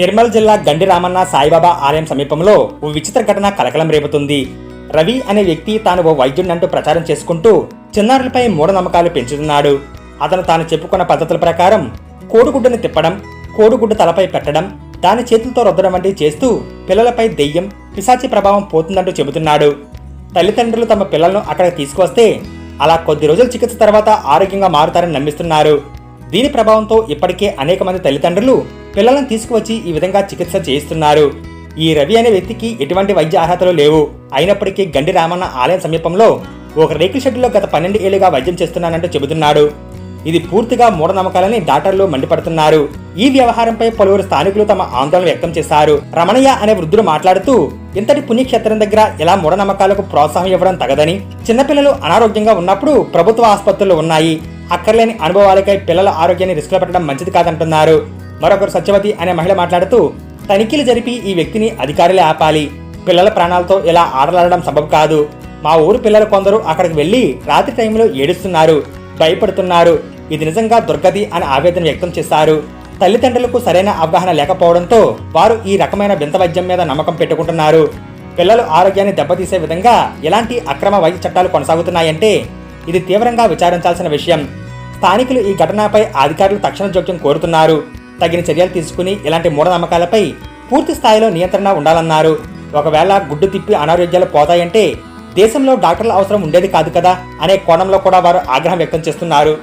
నిర్మల్ జిల్లా గండి రామన్న సాయిబాబా ఆలయం సమీపంలో ఓ విచిత్ర ఘటన కలకలం రేపుతుంది. రవి అనే వ్యక్తి తాను ఓ వైద్యుడినంటూ ప్రచారం చేసుకుంటూ చిన్నారులపై మూఢనమ్మకాలు పెంచుతున్నాడు. అతను తాను చెప్పుకున్న పద్ధతుల ప్రకారం కోడిగుడ్డుని తిప్పడం, కోడిగుడ్డు తలపై పెట్టడం, దాని చేతులతో రుద్దడం వంటివి చేస్తూ పిల్లలపై దెయ్యం, పిశాచి ప్రభావం పోతుందంటూ చెబుతున్నాడు. తల్లిదండ్రులు తమ పిల్లలను అక్కడికి తీసుకువస్తే అలా కొద్ది రోజుల చికిత్స తర్వాత ఆరోగ్యంగా మారుతారని నమ్మిస్తున్నారు. దీని ప్రభావంతో ఇప్పటికే అనేక మంది తల్లిదండ్రులు పిల్లలను తీసుకువచ్చి ఈ విధంగా చికిత్స చేయిస్తున్నారు. ఈ రవి అనే వ్యక్తికి ఎటువంటి వైద్య అర్హతలు లేవు. అయినప్పటికీ గండి రామన్న ఆలయం సమీపంలో ఒక రేకుల షెడ్డులో గత 12 ఏళ్లుగా వైద్యం చేస్తున్నానంటూ చెబుతున్నాడు. ఇది పూర్తిగా మూఢనమ్మకాలని డాక్టర్లు మండిపడుతున్నారు. ఈ వ్యవహారంపై పలువురు స్థానికులు తమ ఆందోళన వ్యక్తం చేశారు. రమణయ్య అనే వృద్ధుడు మాట్లాడుతూ, ఇంతటి పుణ్యక్షేత్రం దగ్గర ఇలా మూఢనమ్మకాలకు ప్రోత్సాహం ఇవ్వడం తగదని, చిన్నపిల్లలు అనారోగ్యంగా ఉన్నప్పుడు ప్రభుత్వ ఆసుపత్రులు ఉన్నాయి, అక్కర్లేని అనుభవాలకై పిల్లల ఆరోగ్యాన్ని రిస్క్లో పెట్టడం మంచిది కాదంటున్నారు. మరొకరు సత్యవతి అనే మహిళ మాట్లాడుతూ, తనిఖీలు జరిపి ఈ వ్యక్తిని అధికారులే ఆపాలి. పిల్లల ప్రాణాలతో ఇలా ఆటలాడడం సబబు కాదు. మా ఊరు పిల్లలు కొందరు అక్కడికి వెళ్లి రాత్రి టైంలో ఏడుస్తున్నారు, భయపడుతున్నారు. ఇది నిజంగా దుర్గతి అని ఆవేదన వ్యక్తం చేశారు. తల్లిదండ్రులకు సరైన అవగాహన లేకపోవడంతో వారు ఈ రకమైన వింత వైద్యం మీద నమ్మకం పెట్టుకుంటున్నారు. పిల్లల ఆరోగ్యాన్ని దెబ్బతీసే విధంగా ఎలాంటి అక్రమ వైద్య చట్టాలు కొనసాగుతున్నాయంటే ఇది తీవ్రంగా విచారించాల్సిన విషయం. స్థానికులు ఈ ఘటనపై అధికారులు తక్షణ జోక్యం కోరుతున్నారు. తగిన చర్యలు తీసుకుని ఇలాంటి మూఢనమ్మకాలపై పూర్తి స్థాయిలో నియంత్రణ ఉండాలన్నారు. ఒకవేళ గుడ్డు తిప్పి అనారోగ్యాలు పోతాయంటే దేశంలో డాక్టర్ల అవసరం ఉండేది కాదు కదా అనే కోణంలో కూడా వారు ఆగ్రహం వ్యక్తం చేస్తున్నారు.